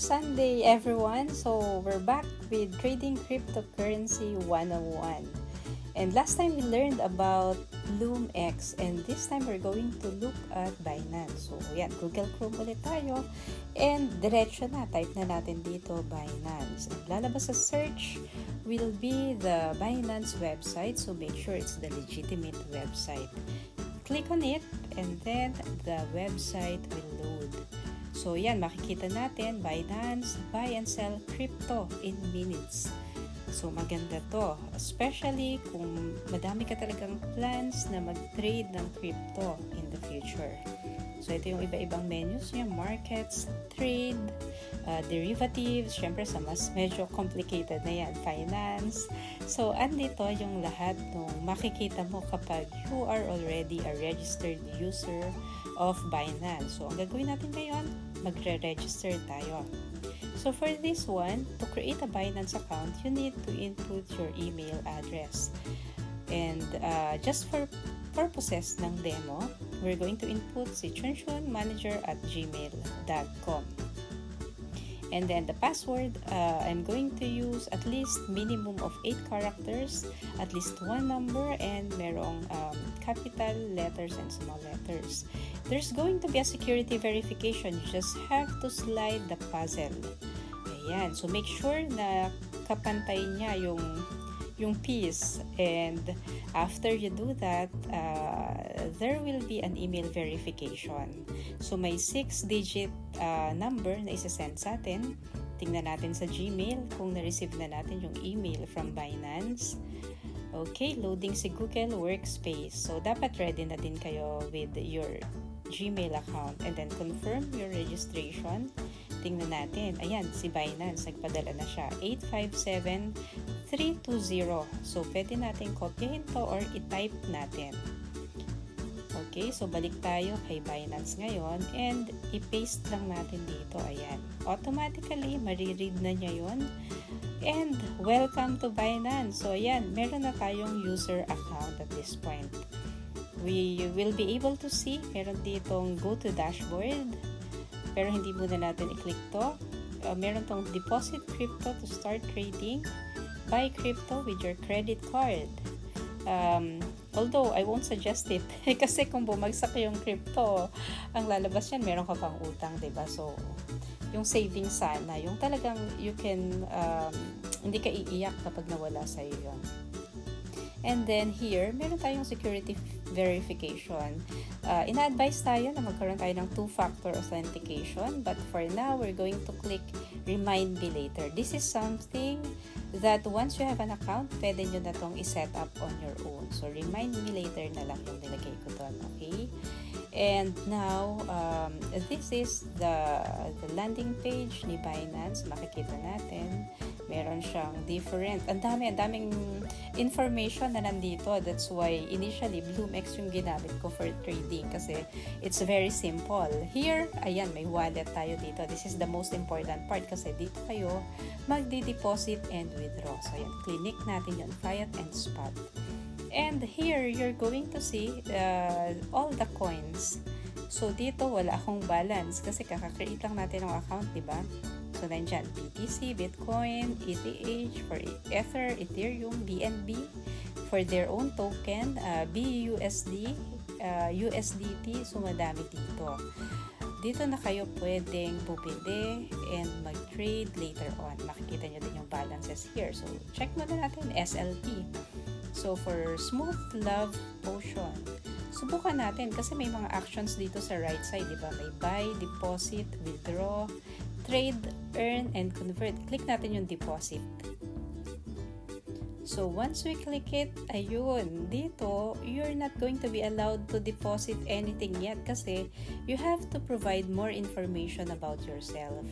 Sunday, everyone! So, we're back with Trading Cryptocurrency 101. And last time we learned about LoomX, and this time we're going to look at Binance. So, yan, Google Chrome ulit tayo. And diretso na, type na natin dito Binance. And lalabas sa search will be the Binance website. So, make sure it's the legitimate website. Click on it, and then the website will load. So, yan, makikita natin, Binance, buy and sell crypto in minutes. So, maganda to. Especially kung madami ka talagang plans na mag-trade ng crypto in the future. So, ito yung iba-ibang menus niya, markets, trade, derivatives, syempre sa mas medyo complicated na yan, finance. So, andito yung lahat ng makikita mo kapag you are already a registered user of Binance. So, ang gagawin natin ngayon, magre-register tayo. So, for this one, to create a Binance account, you need to input your email address. And just for purposes ng demo, we're going to input si chunchunmanager@gmail.com. And then the password, I'm going to use at least minimum of 8 characters, at least one number, and merong capital letters and small letters. There's going to be a security verification. You just have to slide the puzzle. Ayan. So make sure na kapantay niya yung piece. And after you do that, there will be an email verification. So may 6-digit number na isasend sa atin. Tingnan natin sa Gmail kung na-receive na natin yung email from Binance. Okay, loading si Google Workspace. So dapat ready na din kayo with your Gmail account. And then confirm your registration. Tingnan natin. Ayan, si Binance, nagpadala na siya. 857320. So, pwede natin kopyahin to or i-type natin. Okay, so balik tayo kay Binance ngayon and i-paste lang natin dito. Ayan. Automatically, mariread na niya yon. And welcome to Binance. So, ayan, meron na tayong user account at this point. We will be able to see, meron ditong go to dashboard. Pero hindi muna natin i-click to. Meron tong deposit crypto to start trading. Buy crypto with your credit card. Although, I won't suggest it. Kasi kung bumagsak yung crypto, ang lalabas yan, meron ka pang utang, diba? So, yung savings sana, yung talagang you can, hindi ka iiyak kapag nawala sa'yo yun. And then here, meron tayong security verification. Ina-advise tayo na magkaroon tayo ng 2-factor authentication, but for now, we're going to click Remind Me Later. This is something that once you have an account, pwede nyo na itong i-set up on your own. So, Remind Me Later na lang yung nilagay ko doon, okay? And now, this is the landing page ni Binance. Makikita natin, meron siyang different, ang daming information na nandito. That's why initially LoomX yung ginamit ko for trading kasi it's very simple. Here, ayan, may wallet tayo dito. This is the most important part kasi dito kayo magdi-deposit and withdraw. So ayan, click natin yung fiat and spot. And here, you're going to see all the coins. So, dito, wala akong balance kasi kaka-create lang natin ng account, diba? So, nandyan, BTC, Bitcoin, ETH, for Ether, Ethereum, BNB, for their own token, BUSD, USDT, so madami dito. Dito na kayo pwedeng bumili and mag-trade later on. Makikita nyo din yung balances here. So, check muna natin, SLP. So, for Smooth Love Potion, subukan natin kasi may mga actions dito sa right side, di ba? May buy, deposit, withdraw, trade, earn, and convert. Click natin yung deposit. So, once we click it, ayun, dito, you're not going to be allowed to deposit anything yet kasi you have to provide more information about yourself.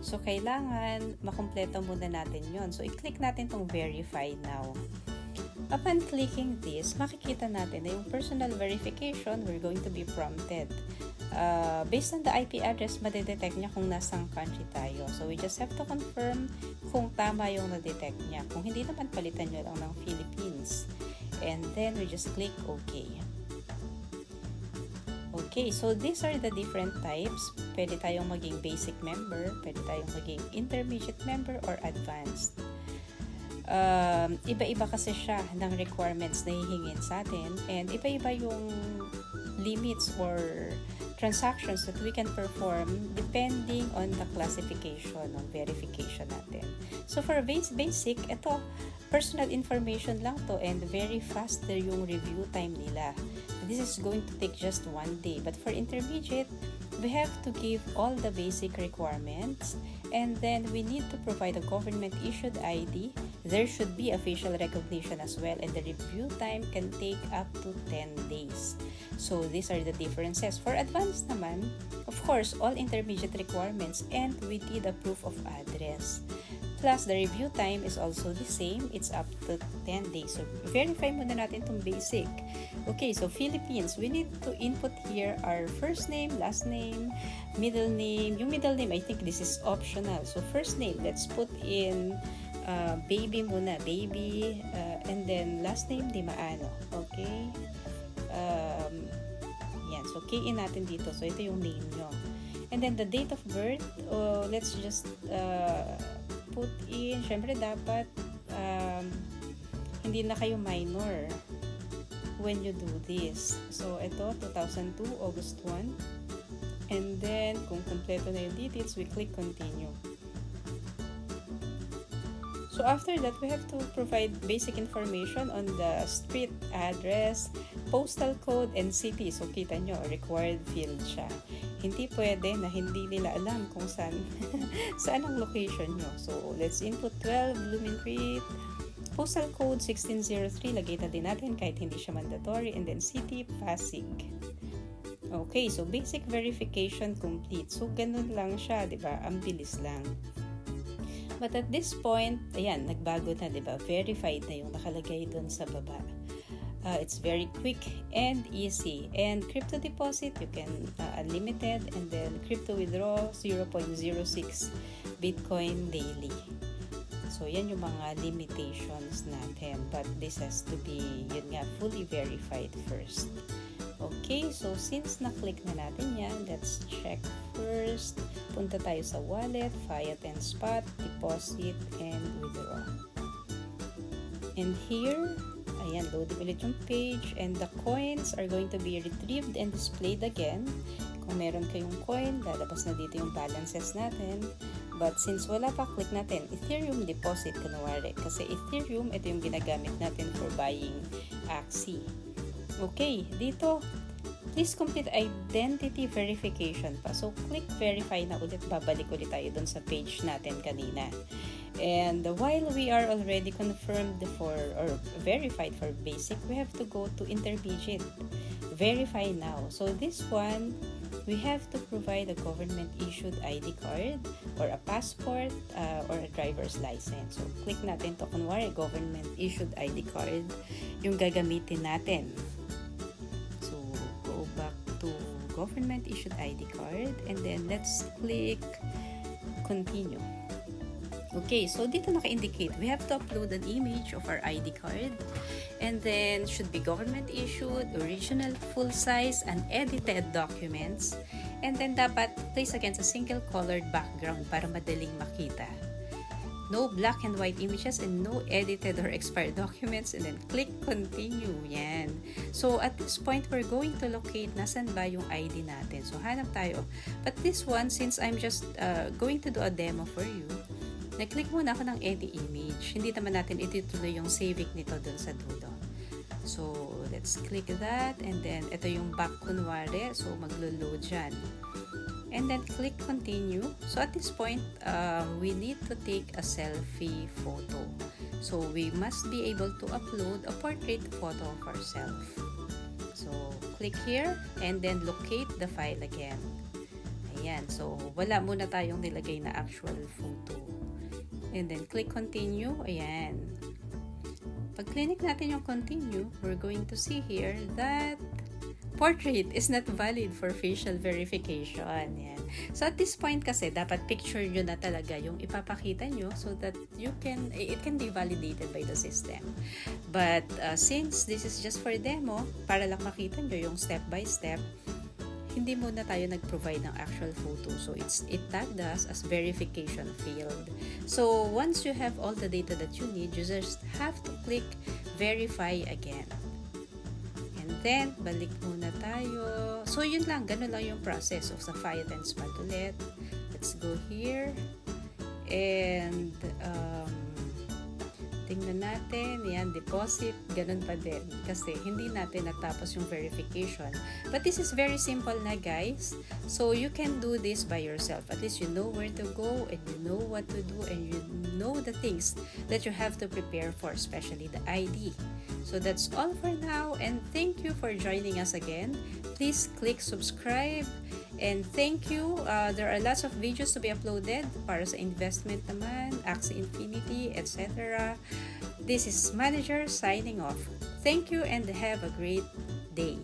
So, kailangan makumpleto muna natin yon. So, i-click natin tong verify now. Upon clicking this, makikita natin na yung personal verification, we're going to be prompted. Based on the IP address, madedetect niya kung nasang country tayo. So, we just have to confirm kung tama yung na-detect niya. Kung hindi naman, palitan nyo lang ng Philippines. And then, we just click OK. Okay, so these are the different types. Pwede tayong maging basic member, pwede tayong maging intermediate member, or advanced. Iba-iba kasi siya ng requirements na hihingin sa atin, and iba-iba yung limits or transactions that we can perform depending on the classification ng verification natin. So for basic, ito, personal information lang to, and very fast yung review time nila. This is going to take just 1 day. But for intermediate, we have to give all the basic requirements, and then we need to provide a government-issued ID. There should be facial recognition as well, and the review time can take up to 10 days. So these are the differences. For advanced naman, of course, all intermediate requirements, and we need a proof of address. Plus, the review time is also the same. It's up to 10 days. So, verify muna natin itong basic. Okay, so Philippines, we need to input here our first name, last name, middle name. Yung middle name, I think this is optional. So, first name, let's put in baby muna. Baby, and then last name, di maano. Okay? Yan. So, key-in natin dito. So, ito yung name nyo. And then, the date of birth, let's just put in, syempre dapat hindi na kayo minor when you do this. So, ito, 2002, August 1. And then, kung kompleto na yung details, we click continue. So, after that, we have to provide basic information on the street address, postal code, and city. So, kita nyo, required field siya. Hindi pwede na hindi nila alam kung saan, saan ang location nyo. So, let's input 12, Blooming Creek, postal code 1603, lagay na din natin kahit hindi siya mandatory, and then city, Pasig. Okay, so basic verification complete. So, ganun lang siya, di ba? Ang bilis lang. But at this point, ayan, nagbago na, di ba? Verified na yung nakalagay doon sa baba. It's very quick and easy. And crypto deposit, you can unlimited, and then crypto withdraw 0.06 Bitcoin daily. So, yan yung mga limitations natin. But this has to be, yun nga, fully verified first. Okay, so since na-click na natin yan, let's check first. Punta tayo sa wallet, fiat and spot, deposit, and withdraw. And here, ayan, loading ulit yung page, and the coins are going to be retrieved and displayed again. Kung meron kayong coin, lalabas na dito yung balances natin. But since wala pa, click natin Ethereum deposit, kunwari. Kasi Ethereum, ito yung ginagamit natin for buying Axie. Okay, dito, please complete identity verification pa. So, click verify na ulit. Babalik ulit tayo dun sa page natin kanina. And while we are already confirmed for, or verified for basic, we have to go to intermediate. Verify now. So, this one, we have to provide a government-issued ID card or a passport or a driver's license. So, click natin to. Kunwari, government-issued ID card yung gagamitin natin. Government-issued ID card, and then let's click continue. Okay, so dito naka-indicate, we have to upload an image of our ID card, and then should be government-issued, original, full-size, unedited documents, and then dapat place against a single-colored background para madaling makita. No black and white images and no edited or expired documents, and then click continue. Yan. So at this point, we're going to locate nasan ba yung ID natin. So hanap tayo. But this one, since I'm just going to do a demo for you, nag-click muna ako ng edit image. Hindi naman natin itutuloy yung saving nito dun sa dulo. So let's click that, and then ito yung back kunwari. So maglo-load dyan. And then click continue. So at this point, we need to take a selfie photo. So we must be able to upload a portrait photo of ourselves. So click here and then locate the file again. Ayan. So wala muna tayong nilagay na actual photo. And then click continue. Ayan. Pag click natin yung continue, we're going to see here that portrait is not valid for facial verification. Yan. So at this point kasi, dapat picture nyo na talaga yung ipapakita nyo so that it can be validated by the system. But since this is just for demo, para lang makita nyo yung step by step, hindi muna tayo nag-provide ng actual photo. So it tagged us as verification failed. So once you have all the data that you need, you just have to click verify again. And then, balik muna tayo. So yun lang, ganun lang yung process. So sa Fiat and Spot ulit. Let's go here. And tingnan natin, yan, deposit, ganun pa din. Kasi hindi natin natapos yung verification. But this is very simple na, guys. So you can do this by yourself. At least you know where to go and you know what to do and you know the things that you have to prepare for, especially the ID. So that's all for now, and thank you for joining us again. Please click subscribe. And thank you. There are lots of videos to be uploaded para sa investment naman, Axie Infinity, etc. This is Manager signing off. Thank you and have a great day.